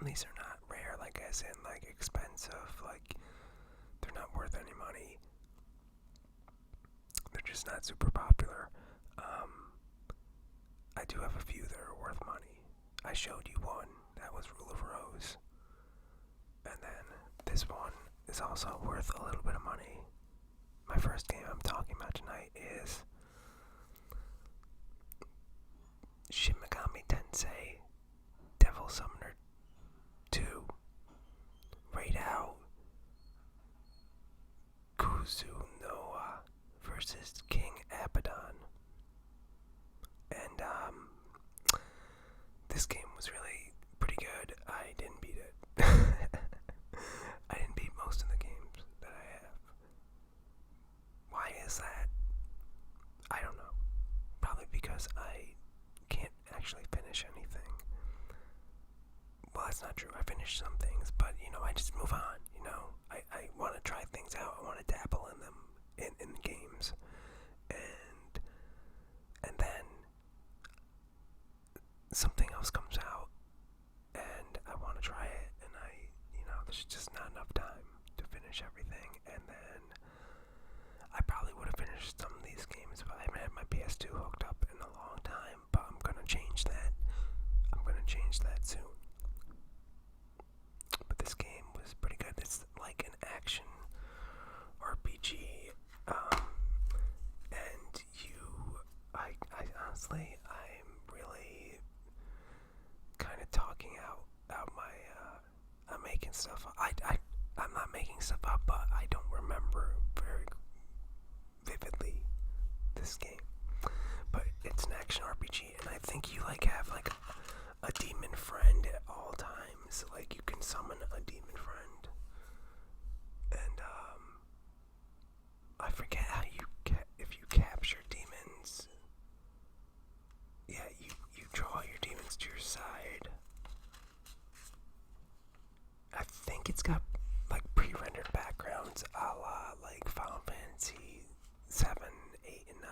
of these are not rare, like as in like expensive, like they're not worth any money. They're just not super popular. I do have a few that are worth money. I showed you one, that was Rule of Rose. And then this one is also worth a little bit of money. My first game I'm talking about tonight is Shin Megami Tensei Devil Summoner 2 Raid Out Kuzunoa versus King Abaddon. And this game was really pretty good. I didn't beat it. I didn't beat most of the games that I have. Why is that? I don't know. Probably because I can't actually finish anything. Well, that's not true. I finished some things, but I just move on. I want to try things out. I want to dabble in them in the games, and then something else comes out, and I want to try it, and there's just not enough time to finish everything, and then I probably would have finished some of these games, but I haven't had my PS2 hooked up in a long time, but I'm gonna change that. I'm gonna change that soon. But this game was pretty good. It's like an action RPG, and I honestly, I'm really kind of talking out my, I'm making stuff up. I'm not making stuff up, but I don't remember very vividly this game. But it's an action RPG, and I think you have a demon friend at all times. Like, you can summon a demon friend, and I forget how if you capture demons. Yeah, you draw your demons to your side. I think it's got like pre-rendered backgrounds, a la like Final Fantasy 7, 8, and 9,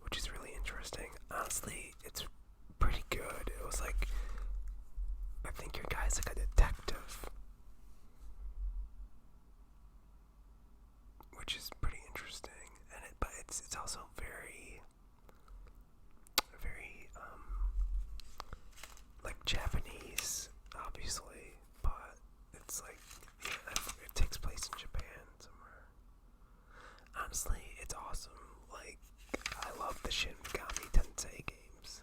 which is really interesting. Honestly, it's pretty good. It was like, I think your guy's like a detective, which is pretty interesting. But it's also very, very like Japanese, obviously, but it's like, it takes place in Japan somewhere. Honestly, it's awesome. Like, I love the Shin Megami Tensei games.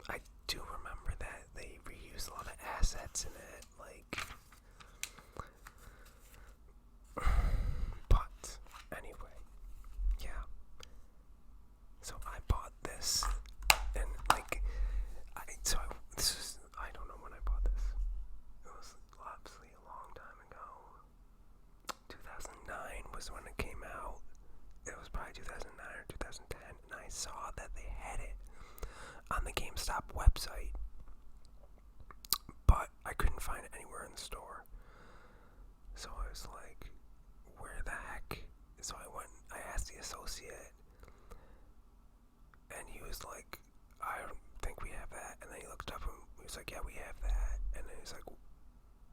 I do remember that they reused a lot of assets in it, like, but anyway, yeah. So I bought this, and I don't know when I bought this. It was obviously a long time ago. 2009 was when it came out. It was probably 2009 or 2010, and I saw that they had it on the GameStop website, but I couldn't find it anywhere in the store. So I was like, where the heck? So I asked the associate, and he was like, I don't think we have that. And then he looked up and he was like, yeah, we have that. And then he's like,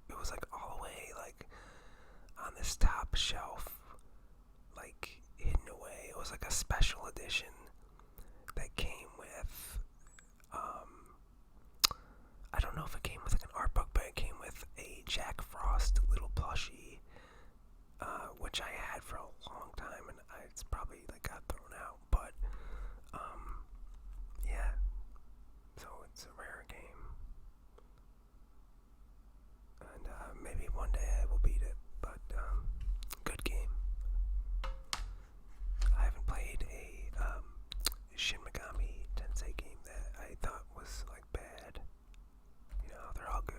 it was like all the way like on this top shelf, like hidden away. It was like a special edition that came with, I don't know if it came with like an art book, but it came with a Jack Frost little plushie, which I had for a long time, and it's probably like got thrown out, but yeah, so it's a rare game, and maybe one day I will beat it, but good game. I haven't played a Shin Megami Tensei game that I thought was like bad. They're all good.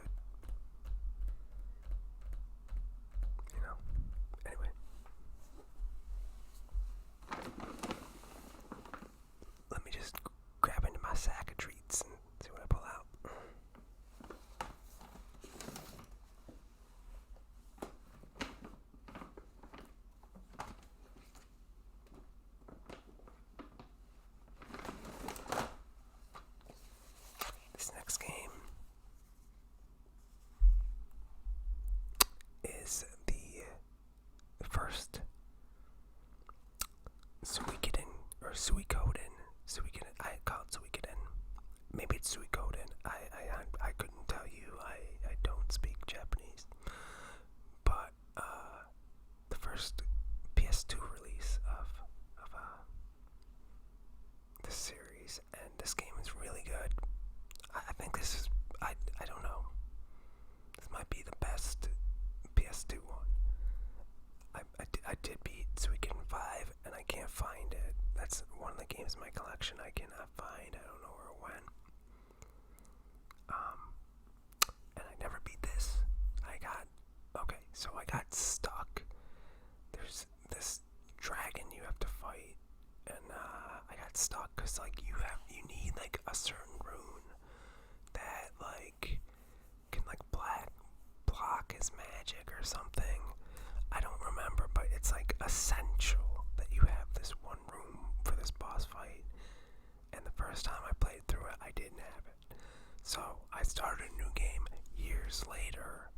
Anyway, Suikoden. Suikoden. I call it Suikoden. Maybe it's Suikoden. I couldn't tell you. I don't speak Japanese. But the first PS2 release of this series, and this game is really good. I think this is, I don't know. This might be the best PS2 one. I did beat Suikoden 5, and I can't find it. That's one of the games in my collection I cannot find. I don't know where it went. And I never beat this. So I got stuck. There's this dragon you have to fight, and I got stuck because like you need like a certain rune that like can like block his magic or something. I don't remember, but it's like essential that you have this one rune for this boss fight. And the first time I played through it, I didn't have it. So I started a new game years later,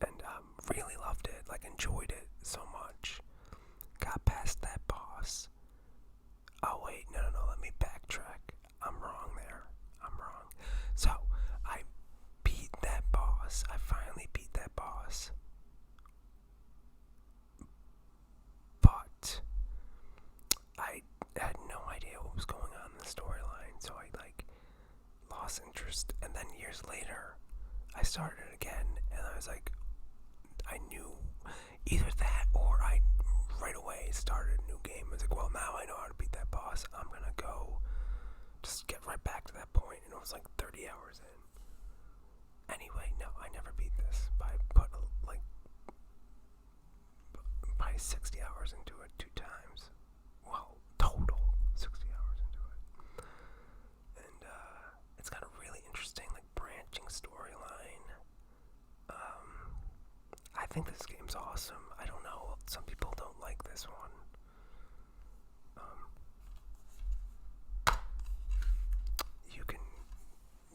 and really loved it, like enjoyed it so much. Got past that boss. Oh wait, no, let me backtrack. I'm wrong there. So, I beat that boss. I finally beat that boss. But I had no idea what was going on in the storyline, so I like lost interest. And then years later, I started it again, and I was like, I knew either that or I right away started a new game. I was like, well, now I know how to beat that boss. I'm gonna go just get right back to that point, and it was like 30 hours in. Anyway, no, I never beat this, but I put like probably 60 hours into it 2 times. Well, total 60 hours into it. And it's got a really interesting like branching storyline. I think this game's awesome. I don't know, some people don't like this one.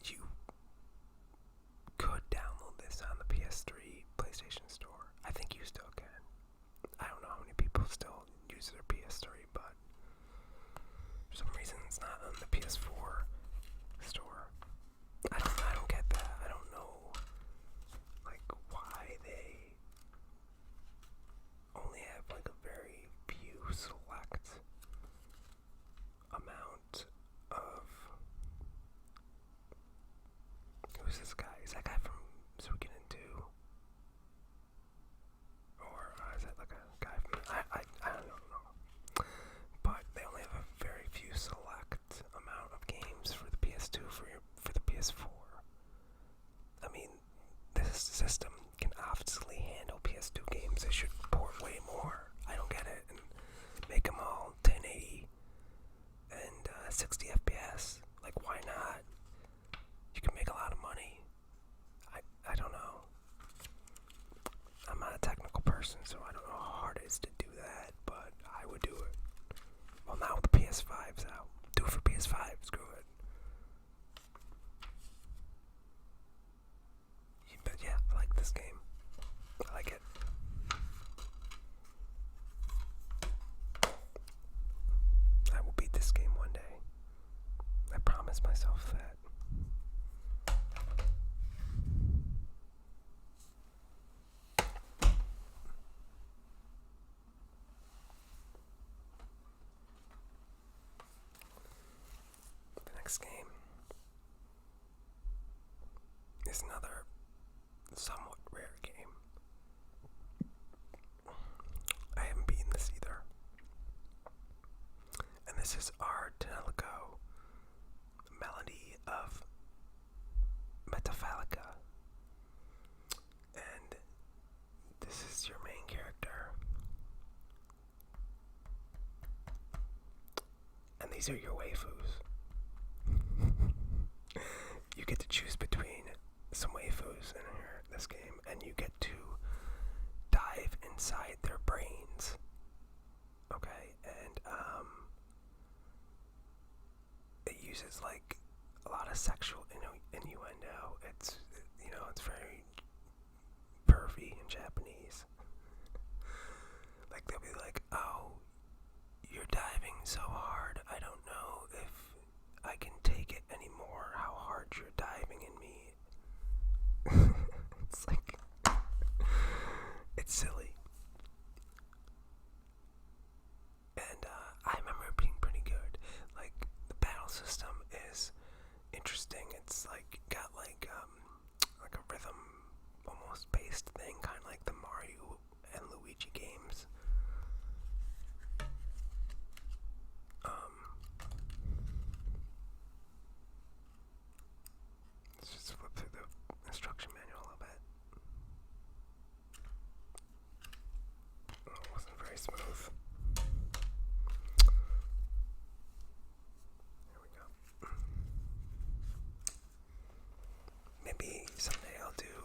You could download this on the PS3 PlayStation Store. I think you still can. I don't know how many people still use their PS3, but for some reason it's not on the PS4 store. I don't get that. I don't know like why they only have like a very few select amount of. Who's this guy? Is that guy from Suikoden 2? Or is that like a guy from... I don't know. But they only have a very few select amount of games for the PS2 for the PS4. I mean, this system can obviously handle PS2 games. They should port way more. I don't get it. And make them all 1080 and 60 FPS. Like, why not? You can make a lot of money. I don't know. I'm not a technical person, so I don't know how hard it is to do that, but I would do it. Well, now the PS5's out. Do it for PS5. Screw it. But yeah, I like this game. I like it. I will beat this game one day. I promise myself that. Next game is another somewhat rare game. I haven't beaten this either. And this is our Telego Melody of Metaphallica. And this is your main character. And these are your waifus. You get to choose between some waifus in this game, and you get to dive inside their brains. Okay, and it uses like a lot of sexual innuendo. It's very pervy in Japanese. Like they'll be like, "Oh, You're diving so hard, I don't know if I can take it anymore, how hard you're diving in me. It's like, it's silly. And I remember it being pretty good. Like, the battle system is interesting. It's like, got like a rhythm almost based thing, kind of like the Mario and Luigi games. Let's just flip through the instruction manual a little bit. Oh, it wasn't very smooth. There we go. Maybe someday I'll do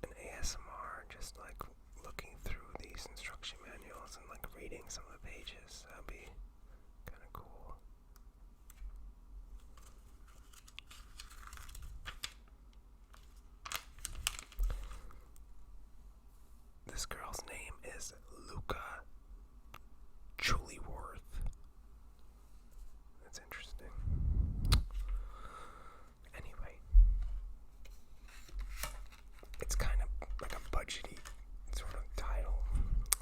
an ASMR, just like looking through these instruction manuals and like reading some of the pages. That'd be kind of cool. This girl's name is Luca Juliworth. That's interesting. Anyway, it's kind of like a budgety sort of title.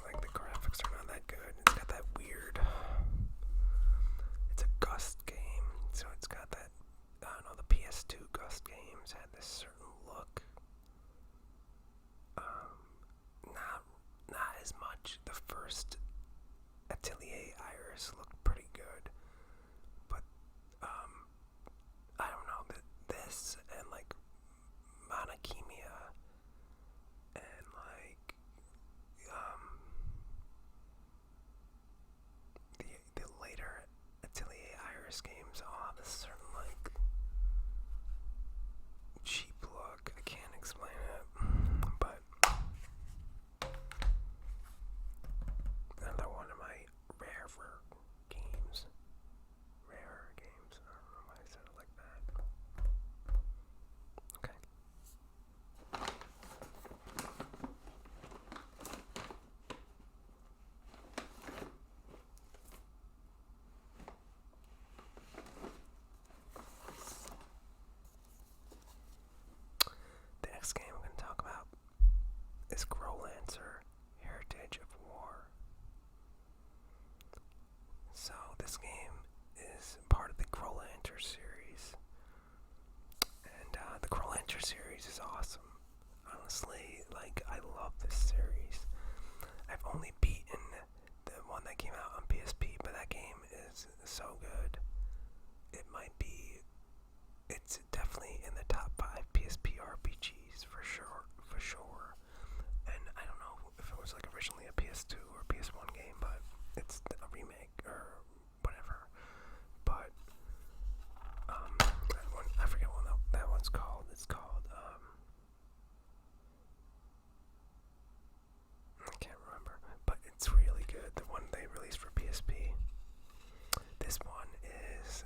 Like, the graphics are not that good. It's got that weird, it's a Gust game, so it's got that, I don't know, the PS2 Gust games had this certain look. Not as much. The first Atelier Iris looked pretty good, but I don't know, that this and like Monachemia and like the later Atelier Iris games all have a certain like cheap look. I can't explain it, but another one of my rarer games. I don't know why I said it like that. Okay. The next game I'm going to talk about is Growlancer, Heritage of War. So this game is part of the Growlancer series, and the Growlancer series is awesome. Honestly, like, I love this series. I've only beaten the one that came out on PSP, but that game is so good. It's definitely in the top 5 PSP RPGs for sure. And I don't know if it was like originally a PS2 or PS1 game, but it's a remake or whatever. But that one, I forget what that one's called. It's called I can't remember, but it's really good. The one they released for PSP. This one is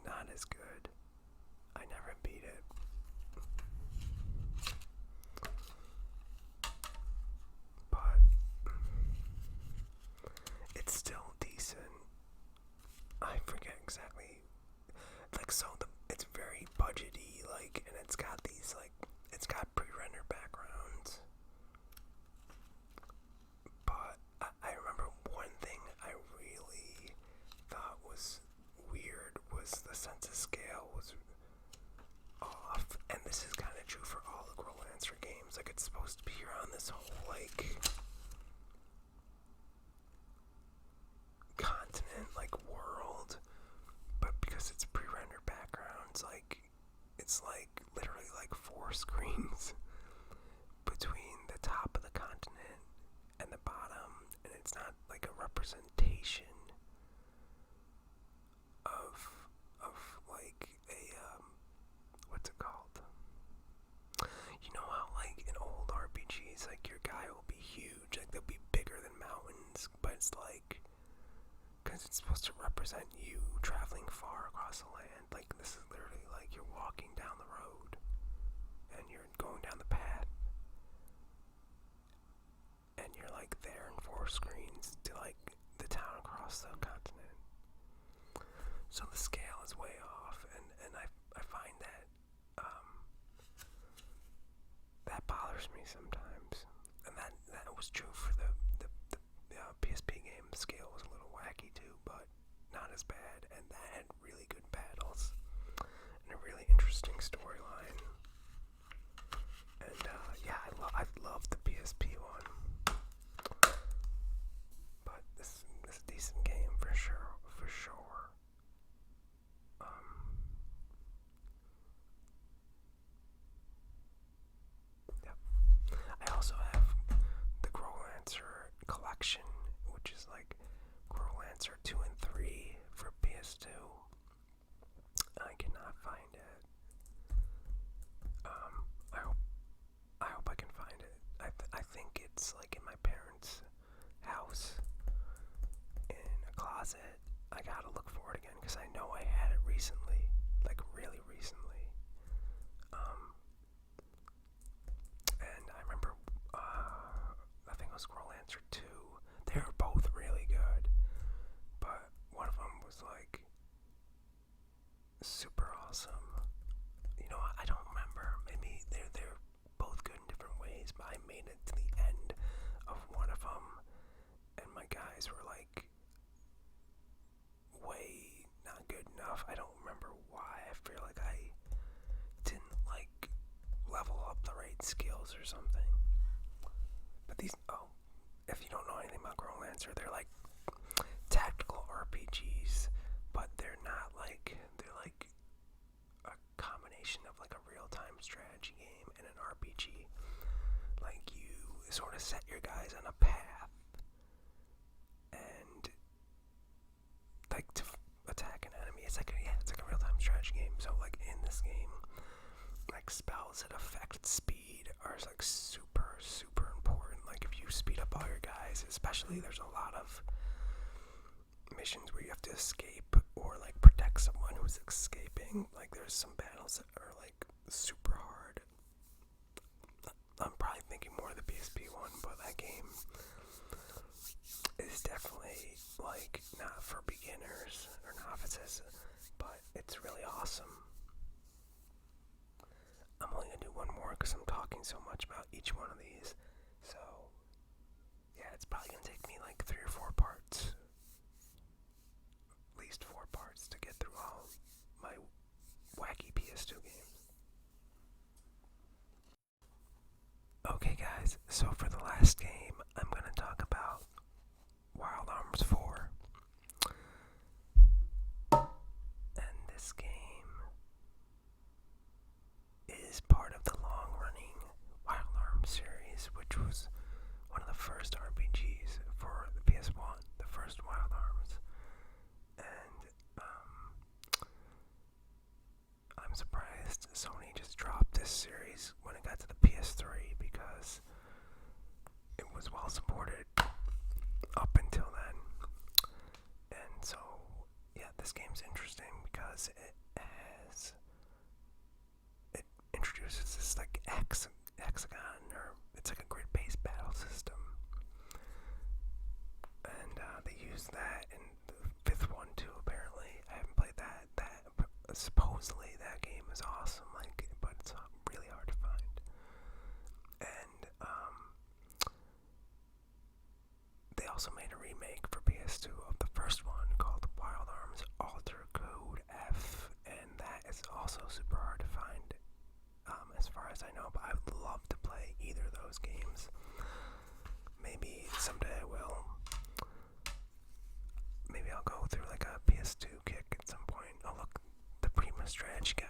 not as good. I never beat it. But it's still decent. I forget exactly. Like, so it's very budgety, like, and it's got these, like, it's got pre-rendered backgrounds. But I remember one thing I really thought was weird was the sense of scale was off, and this is kind of true for all the Growlancer games. Like, it's supposed to be around this whole, like, continent, like, world, but because it's pre-rendered backgrounds, like, it's like literally like 4 screens between the top of the continent and the bottom, and it's not like a representation of like a what's it called? You know how, like, in old RPGs, like, your guy will be huge, like, they'll be bigger than mountains, but it's like, because it's supposed to represent you traveling far across the land. Like, this is literally like you're walking down the road and you're going down the path and you're like there in 4 screens to like the town across the continent. So the scale is way off, and I find that that bothers me sometimes. And that was true for the PSP game. The scale was a little wacky too, but not as bad, and that had really good battles and a really interesting storyline. And I love the PSP one, but this is a decent game for sure. Yep. I also have the Growlancer collection, which is like Growlancer 2 and 3 for PS2. I cannot find it. I hope I can find it. I think it's like in my parents' house in a closet. I gotta look for it again because I know I had it recently, like really recently. And I remember, I think it was Growlancer 2. They were both really good, but one of them was like super awesome. You know, I don't remember. Maybe they're both good in different ways, but I made it to the end of one of them, and my guys were like way not good enough. I don't remember why. I feel like I didn't like level up the right skills or something. But if you don't know anything about Growlancer, they're like tactical RPGs, but they're like a combination of like a real-time strategy game and an RPG. Like you sort of set your guys on a path and like to attack an enemy. It's like a real-time strategy game. So like in this game, like spells that affect speed are like super, super important. Like if you speed up all your guys, especially there's a lot of missions where you have to escape or like protect someone who's escaping. Like there's some battles that are like super hard. I'm probably thinking more of the PSP one, but that game is definitely like not for beginners or novices, but it's really awesome. I'm only gonna do one more because I'm talking so much about each one of these. So yeah, it's probably gonna take me like 3 or 4 parts. At least 4 parts to get through all my wacky PS2 games. Okay guys, so for the last game, I'm gonna talk about Wild Arms 4. And this game is part of the long-running Wild Arms series, which was one of the first RPGs for the PS1, the first Wild Arms. And I'm surprised Sony just dropped this series when it got to the PS3 because it was well supported up until then. And so, yeah, this game's interesting because it introduces this like hexagon, or it's like a grid-based battle system. And they use that in the 5th one too, apparently. I haven't played that. Supposedly that game is awesome, like, but it's really hard to find. And they also made a remake for PS2 of the first one called Wild Arms Alter Code F, and that is also super hard to find, as far as I know, but I would love to play either of those games. Maybe someday I will. Maybe I'll go through like a PS2 kick at some point. Oh look, the Prima Strategy guy